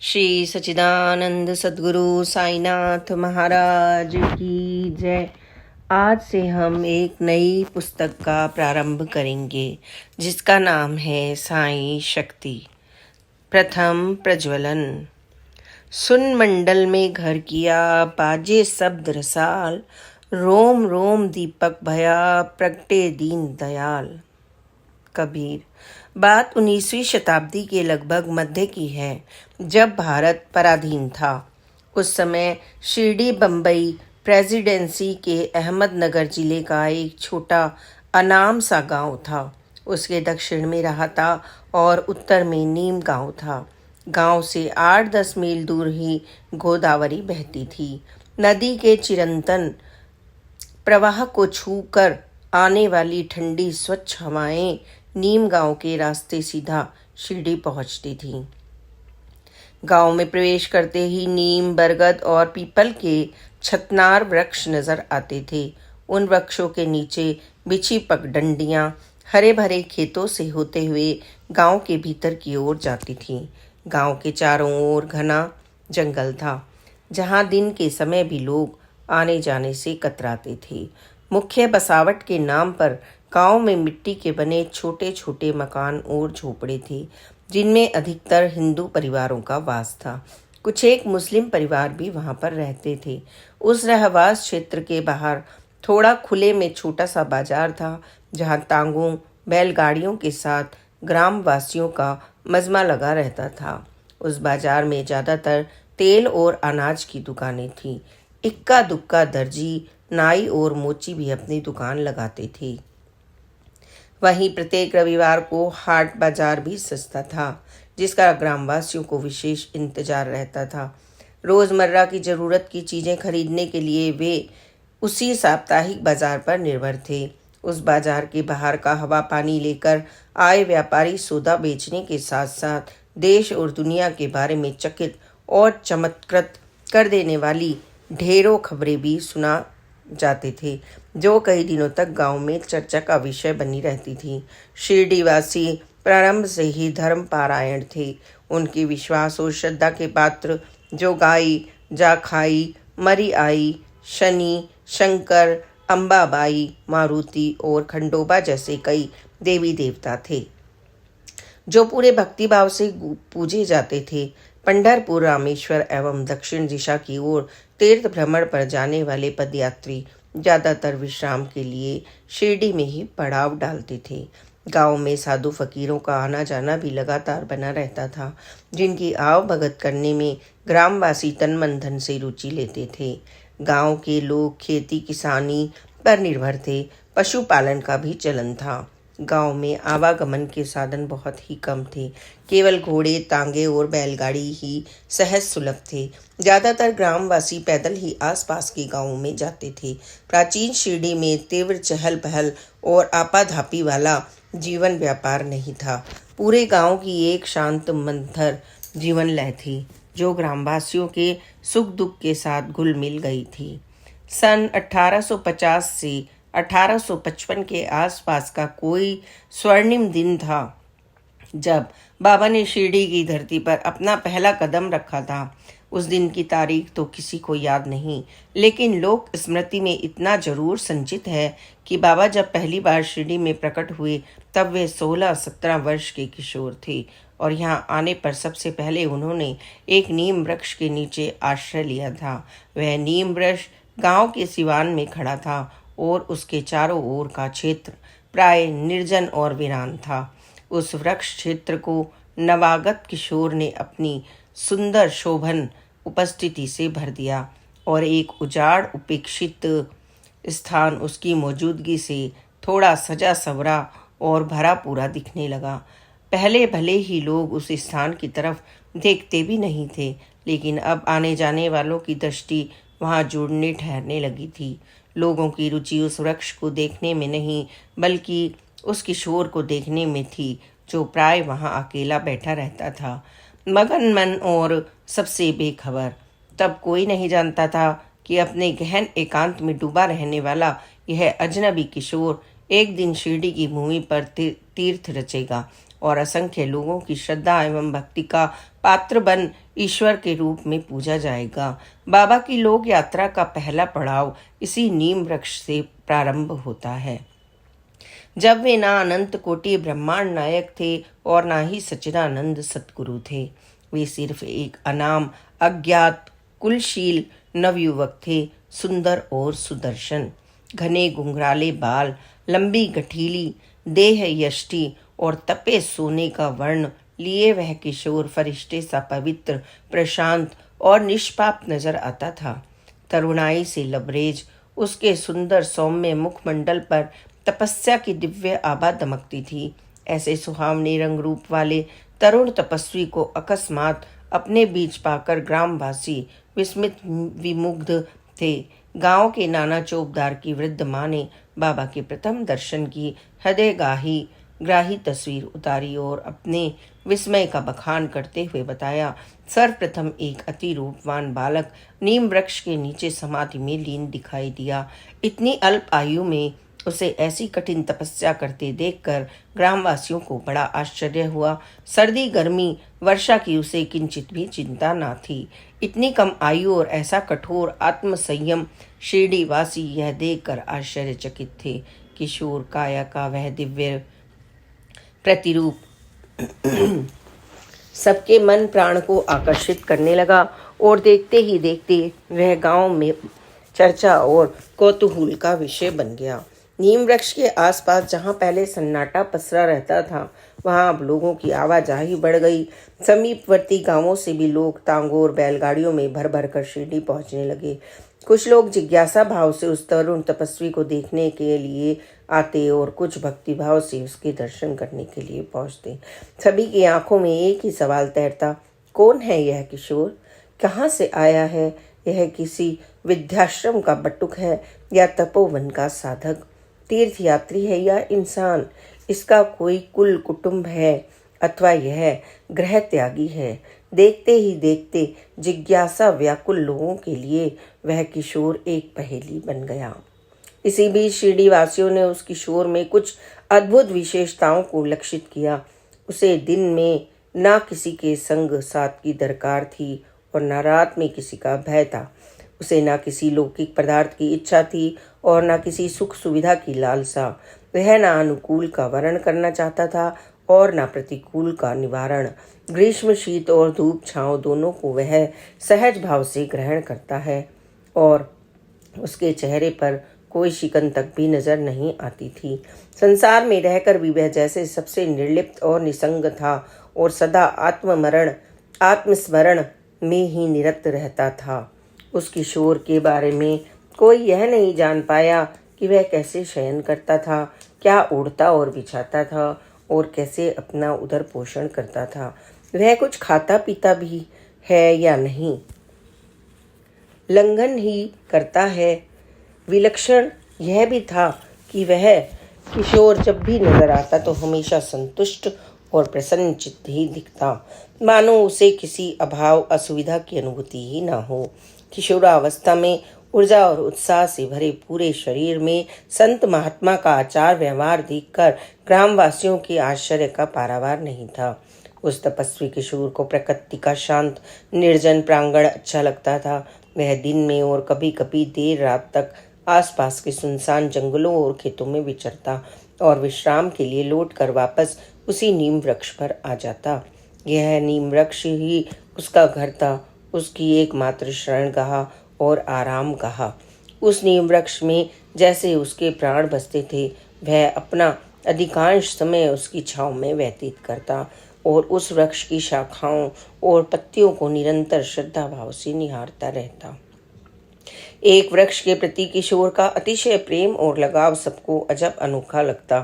श्री सच्चिदानंद सद्गुरु साईनाथ महाराज की जय। आज से हम एक नई पुस्तक का प्रारंभ करेंगे जिसका नाम है साई शक्ति। प्रथम प्रज्वलन। सुन मंडल में घर किया, बाजे शब्द रसाल, रोम रोम दीपक भया, प्रगटे दीन दयाल। कबीर। बात 19वीं शताब्दी के लगभग मध्य की है, जब भारत पराधीन था। उस समय शिरडी बम्बई प्रेसिडेंसी के अहमदनगर जिले का एक छोटा अनाम सा गांव था। उसके दक्षिण में राहता और उत्तर में नीम गांव था। गांव से 8-10 मील दूर ही गोदावरी बहती थी। नदी के चिरंतन प्रवाह को छूकर आने वाली ठंडी स्वच्छ हवाएं नीम गांव के रास्ते सीधा शिरडी पहुंचती थीं। गांव में प्रवेश करते ही नीम, बरगद और पीपल के छतनार वृक्ष नजर आते थे। उन वृक्षों के नीचे बिछी पगडंडियां हरे भरे खेतों से होते हुए गांव के भीतर की ओर जाती थीं। गांव के चारों ओर घना जंगल था, जहां दिन के समय भी लोग आने जाने से कतराते थे। मुख्य बसावट के नाम पर गांव में मिट्टी के बने छोटे छोटे मकान और झोपड़े थे, जिनमें अधिकतर हिंदू परिवारों का वास था। कुछ एक मुस्लिम परिवार भी वहां पर रहते थे। उस रहवास क्षेत्र के बाहर थोड़ा खुले में छोटा सा बाजार था, जहां तांगों बैलगाड़ियों के साथ ग्रामवासियों का मजमा लगा रहता था। उस बाजार में ज्यादातर तेल और अनाज की दुकानें थीं। इक्का दुक्का दर्जी, नाई और मोची भी अपनी दुकान लगाते थे। वहीं प्रत्येक रविवार को हाट बाजार भी सस्ता था, जिसका ग्रामवासियों को विशेष इंतजार रहता था। रोजमर्रा की जरूरत की चीजें खरीदने के लिए वे उसी साप्ताहिक बाजार पर निर्भर थे। उस बाजार के बाहर का हवा पानी लेकर आए व्यापारी सौदा बेचने के साथ साथ देश और दुनिया के बारे में चकित और चमत्कृत कर देने वाली ढेरों खबरें भी सुना जाते थे, जो कई दिनों तक गांव में चर्चा का विषय बनी रहती थी। शिरडीवासी प्रारंभ से ही धर्म पारायण थे। उनके विश्वास और श्रद्धा के पात्र जो गाई, जाखाई, मरी आई, शनि, शंकर, अंबाबाई, मारुति और खंडोबा जैसे कई देवी देवता थे, जो पूरे भक्तिभाव से पूजे जाते थे। पंढरपुर, रामेश्वर एवं दक्षिण दिशा की ओर तीर्थ भ्रमण पर जाने वाले पदयात्री ज्यादातर विश्राम के लिए शिरडी में ही पड़ाव डालते थे। गांव में साधु फकीरों का आना जाना भी लगातार बना रहता था, जिनकी आव भगत करने में ग्रामवासी तन मन धन से रुचि लेते थे। गांव के लोग खेती किसानी पर निर्भर थे। पशुपालन का भी चलन था। गांव में आवागमन के साधन बहुत ही कम थे। केवल घोड़े, तांगे और बैलगाड़ी ही सहज सुलभ थे। ज्यादातर ग्रामवासी पैदल ही आसपास के गांवों में जाते थे। प्राचीन शिरडी में तीव्र चहल पहल और आपाधापी वाला जीवन व्यापार नहीं था। पूरे गांव की एक शांत मंथर जीवन लय थी, जो ग्रामवासियों के सुख दुख के साथ घुल मिल गई थी। सन 1850 से 1855 के आसपास का कोई स्वर्णिम दिन था, जब बाबा ने शिरडी की धरती पर अपना पहला कदम रखा था। उस दिन की तारीख तो किसी को याद नहीं, लेकिन लोक स्मृति में इतना जरूर संचित है कि बाबा जब पहली बार शिरडी में प्रकट हुए तब वे 16-17 वर्ष के किशोर थे, और यहाँ आने पर सबसे पहले उन्होंने एक नीम वृक्ष के नीचे आश्रय लिया था। वह नीम वृक्ष गांव के सिवान में खड़ा था और उसके चारों ओर का क्षेत्र प्राय निर्जन और वीरान था। उस वृक्ष क्षेत्र को नवागत किशोर ने अपनी सुंदर शोभन उपस्थिति से भर दिया, और एक उजाड़ उपेक्षित स्थान उसकी मौजूदगी से थोड़ा सजा सवरा और भरा पूरा दिखने लगा। पहले भले ही लोग उस स्थान की तरफ देखते भी नहीं थे, लेकिन अब आने जाने वालों की दृष्टि वहां जुड़ने ठहरने लगी थी। लोगों की रुचि उस वृक्ष को देखने में नहीं, बल्कि उस किशोर को देखने में थी, जो प्राय वहां अकेला बैठा रहता था, मगन मन और सबसे बेखबर। तब कोई नहीं जानता था कि अपने गहन एकांत में डूबा रहने वाला यह अजनबी किशोर एक दिन शिरडी की भूमि पर तीर्थ रचेगा और असंख्य लोगों की श्रद्धा एवं भक्ति का पात्र बन ईश्वर के रूप में पूजा जाएगा। बाबा की लोक यात्रा का पहला पड़ाव इसी नीम वृक्ष से प्रारंभ होता है। जब वे ना अनंत कोटि ब्रह्मांड नायक थे और ना ही सच्चिदानंद सतगुरु थे, वे सिर्फ एक अनाम अज्ञात कुलशील नवयुवक थे, सुंदर और सुदर्शन। घने घुंघराले बाल, लंबी गठीली देह यष्टि और तपे सोने का वर्ण लिए वह किशोर फरिश्ते सा पवित्र, प्रशांत और निष्पाप नजर आता था। तरुणाई से लबरेज उसके सुंदर सौम्य मुखमंडल पर तपस्या की दिव्य आभा दमकती थी। ऐसे सुहावने रंग रूप वाले तरुण तपस्वी को अकस्मात अपने बीच पाकर ग्रामवासी विस्मित विमुग्ध थे। गांव के नाना चौबदार की वृद्ध माँ ने बाबा के प्रथम दर्शन की हृदय ग्राही तस्वीर उतारी और अपने विस्मय का बखान करते हुए बताया, सर्वप्रथम एक अति रूपवान बालक नीम वृक्ष के नीचे समाधि में लीन दिखाई दिया। इतनी अल्प आयु में उसे ऐसी कठिन तपस्या करते देखकर ग्रामवासियों को बड़ा आश्चर्य हुआ। सर्दी, गर्मी, वर्षा की उसे किंचित भी चिंता न थी। इतनी कम आयु और ऐसा कठोर आत्मसंयम शिरडीवासी यह देखकर आश्चर्यचकित थे। किशोर काया का वह दिव्य प्रतिरूप सबके मन प्राण को आकर्षित करने लगा और देखते ही देखते वह गांव में चर्चा और कौतूहल का विषय बन गया। नीम वृक्ष के आसपास जहां पहले सन्नाटा पसरा रहता था, वहां अब लोगों की आवाजाही बढ़ गई। समीपवर्ती गांवों से भी लोग तांगों और बैलगाड़ियों में भर भर कर शिरडी पहुंचने लगे। कुछ लोग जिज्ञासा भाव से उस तरुण तपस्वी को देखने के लिए आते और कुछ भक्ति भाव से उसके दर्शन करने के लिए पहुंचते। सभी की आंखों में एक ही सवाल तैरता, कौन है यह किशोर? कहाँ से आया है? यह किसी विद्याश्रम का बटुक है या तपोवन का साधक? तीर्थ यात्री है या इंसान? इसका कोई कुल कुटुंब है अथवा यह ग्रह त्यागी है? देखते ही देखते जिज्ञासा व्याकुल लोगों के लिए वह किशोर एक पहेली बन गया। इसी बीच शिरडी वासियों ने उस किशोर में कुछ अद्भुत विशेषताओं को लक्षित किया। उसे दिन में ना किसी के संग साथ की दरकार थी और ना रात में किसी का भय था। उसे ना किसी लौकिक पदार्थ की इच्छा थी और ना किसी सुख सुविधा की लालसा। वह ना अनुकूल का वर्ण करना चाहता था और ना प्रतिकूल का निवारण। ग्रीष्म, शीत और धूप छांव दोनों को वह सहज भाव से ग्रहण करता है और उसके चेहरे पर कोई शिकन तक भी नजर नहीं आती थी। संसार में रहकर भी वह जैसे सबसे निर्लिप्त और निसंग था और सदा आत्मस्मरण में ही निरत रहता था। उस किशोर के बारे में कोई यह नहीं जान पाया कि वह कैसे शयन करता था, क्या ओढ़ता और बिछाता था और कैसे अपना उदर पोषण करता था। वह कुछ खाता पीता भी है या नहीं, लंघन ही करता है। विलक्षण यह भी था कि वह किशोर जब भी नजर आता तो हमेशा संतुष्ट और प्रसन्न चित्त ही दिखता, मानो उसे किसी अभाव असुविधा की अनुभूति ही न हो। किशोरावस्था में ऊर्जा और उत्साह से भरे पूरे शरीर में संत महात्मा का आचार व्यवहार देखकर ग्रामवासियों के आश्चर्य का पारावार नहीं था। उस तपस्वी किशोर को प्रकृति का शांत निर्जन प्रांगण अच्छा लगता था। वह दिन में और कभी कभी देर रात तक आसपास के सुनसान जंगलों और खेतों में विचरता और विश्राम के लिए लौटकर वापस उसी नीम वृक्ष पर आ जाता। यह नीम वृक्ष ही उसका घर था, उसकी एकमात्र शरणगाह और आराम गाह। उस नीम वृक्ष में जैसे उसके प्राण बसते थे, वह अपना अधिकांश समय उसकी छांव में व्यतीत करता और उस वृक्ष की शाखाओं और पत्तियों को निरंतर श्रद्धा भाव से निहारता रहता। एक वृक्ष के प्रति किशोर का अतिशय प्रेम और लगाव सबको अजब अनोखा लगता।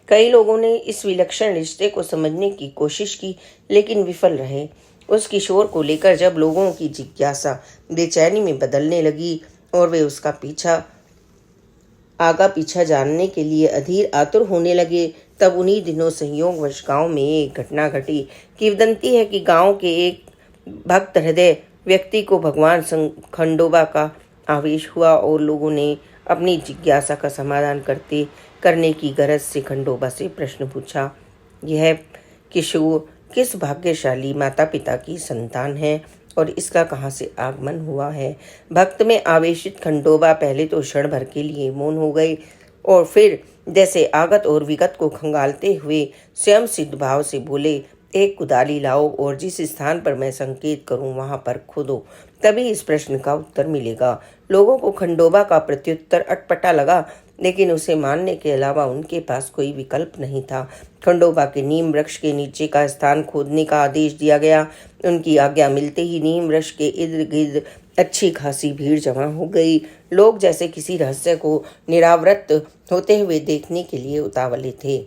कई लोगों ने इस विलक्षण रिश्ते को समझने की कोशिश की, लेकिन विफल रहे। उस किशोर को लेकर जब लोगों की जिज्ञासा बेचैनी में बदलने लगी और वे उसका आगा पीछा जानने के लिए अधीर आतुर होने लगे, तब उन्हीं दिनों संयोगवश गांव में एक घटना घटी। किंवदंती है कि गांव के एक भक्त हृदय व्यक्ति को भगवान खंडोबा का आवेश हुआ और लोगों ने अपनी जिज्ञासा का समाधान करने की गरज से खंडोबा से प्रश्न पूछा। यह किशोर किस भाग्यशाली माता पिता की संतान है और इसका कहाँ से आगमन हुआ है। भक्त में आवेशित खंडोबा पहले तो क्षण भर के लिए मौन हो गए और फिर जैसे आगत और विगत को खंगालते हुए स्वयं सिद्ध भाव से बोले, एक कुदाली लाओ और जिस स्थान पर मैं संकेत करूं वहां पर खोदो, तभी इस प्रश्न का उत्तर मिलेगा। लोगों को खंडोबा का प्रत्युत्तर अटपटा लगा, लेकिन उसे मानने के अलावा उनके पास कोई विकल्प नहीं था। खंडोबा के नीम वृक्ष के नीचे का स्थान खोदने का आदेश दिया गया। उनकी आज्ञा मिलते ही नीम वृक्ष के इर्द गिर्द अच्छी खासी भीड़ जमा हो गई। लोग जैसे किसी रहस्य को निरावृत होते हुए देखने के लिए उतावले थे।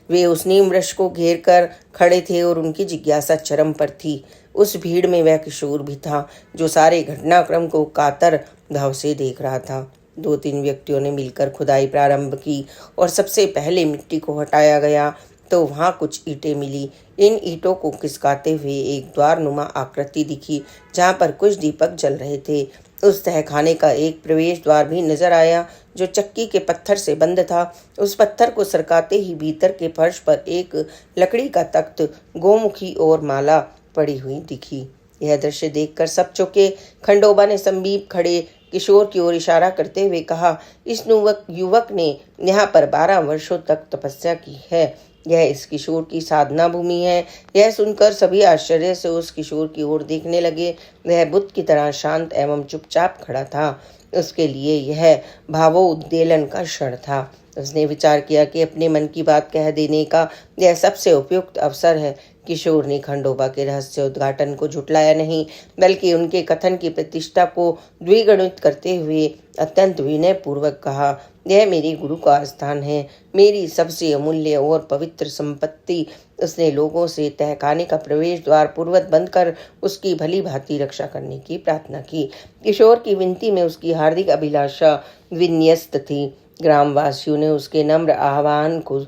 वे उस नीम वृक्ष को घेर कर खड़े थे और उनकी जिज्ञासा चरम पर थी। उस भीड़ में वह किशोर भी था जो सारे घटनाक्रम को कातर भाव से देख रहा था। 2-3 व्यक्तियों ने मिलकर खुदाई प्रारंभ की और सबसे पहले मिट्टी को हटाया गया तो वहां कुछ ईंटें मिली। इन ईंटों को खिसकाते हुए एक द्वारनुमा आकृति दिखी जहां पर कुछ दीपक जल रहे थे। उस तहखाने का एक प्रवेश द्वार भी नजर आया जो चक्की के पत्थर से बंद था। उस पत्थर को सरकाते ही भीतर के फर्श पर एक लकड़ी का तख्त, गोमुखी और माला पड़ी हुई दिखी। यह दृश्य देखकर सब चौंके। खंडोबा ने समीप खड़े किशोर की ओर इशारा करते हुए कहा, इस युवक ने यहाँ पर 12 वर्षों तक तपस्या की है। यह इस किशोर की साधना भूमि है। यह सुनकर सभी आश्चर्य से उस किशोर की ओर देखने लगे। वह बुद्ध की तरह शांत एवं चुपचाप खड़ा था। उसके लिए यह भावोद्वेलन का क्षण था। उसने विचार किया कि अपने मन की बात कह देने का यह सबसे उपयुक्त अवसर है। किशोर ने खंडोबा के रहस्य उद्घाटन को झुटलाया नहीं, बल्कि उनके कथन की प्रतिष्ठा को द्विगुणित करते हुए अत्यंत विनय पूर्वक कहा, यह मेरे गुरु का स्थान है, मेरी सबसे अमूल्य और पवित्र संपत्ति। उसने लोगों से तहखाने का प्रवेश द्वार पूर्वत बंद कर उसकी भली भांति रक्षा करने की प्रार्थना की। किशोर की विनती में उसकी हार्दिक अभिलाषा विन्यस्त थी। ग्रामवासियों ने उसके नम्र आह्वान को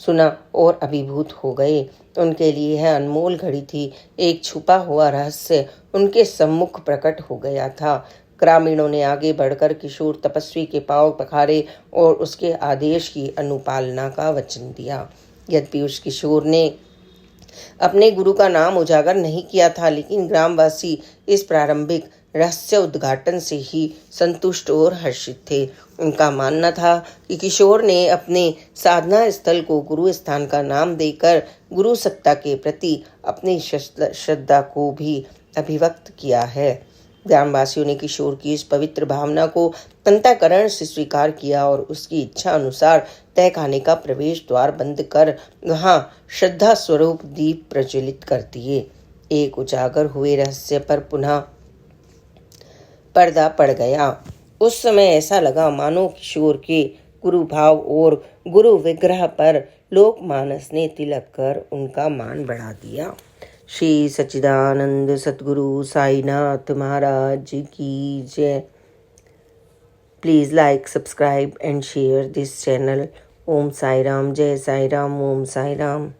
सुना और अभिभूत हो गए। उनके लिए यह अनमोल घड़ी थी। एक छुपा हुआ रहस्य उनके सम्मुख प्रकट हो गया था। ग्रामीणों ने आगे बढ़कर किशोर तपस्वी के पांव पखारे और उसके आदेश की अनुपालना का वचन दिया। यद्यपि उस किशोर ने अपने गुरु का नाम उजागर नहीं किया था, लेकिन ग्रामवासी इस प्रारंभिक रहस्य उद्घाटन से ही संतुष्ट और हर्षित थे। उनका मानना था कि किशोर ने अपने साधना स्थल को गुरु स्थान का नाम देकर गुरु सत्ता के प्रति अपनी श्रद्धा को भी अभिव्यक्त किया है। ग्रामवासियों ने किशोर की इस पवित्र भावना को अंतःकरण से स्वीकार किया और उसकी इच्छा अनुसार तहखाने का प्रवेश द्वार बंद कर वहां श्रद्धा स्वरूप दीप प्रज्वलित कर दिए। एक उजागर हुए रहस्य पर पुनः पर्दा पड़ गया। उस समय ऐसा लगा मानो किशोर के गुरु भाव और गुरु विग्रह पर लोकमानस ने तिलक कर उनका मान बढ़ा दिया। श्री सच्चिदानंद सद्गुरु साईनाथ महाराज की जय। Please like, subscribe and share this channel. Om Sai Ram, जय साई राम, ओम साई राम।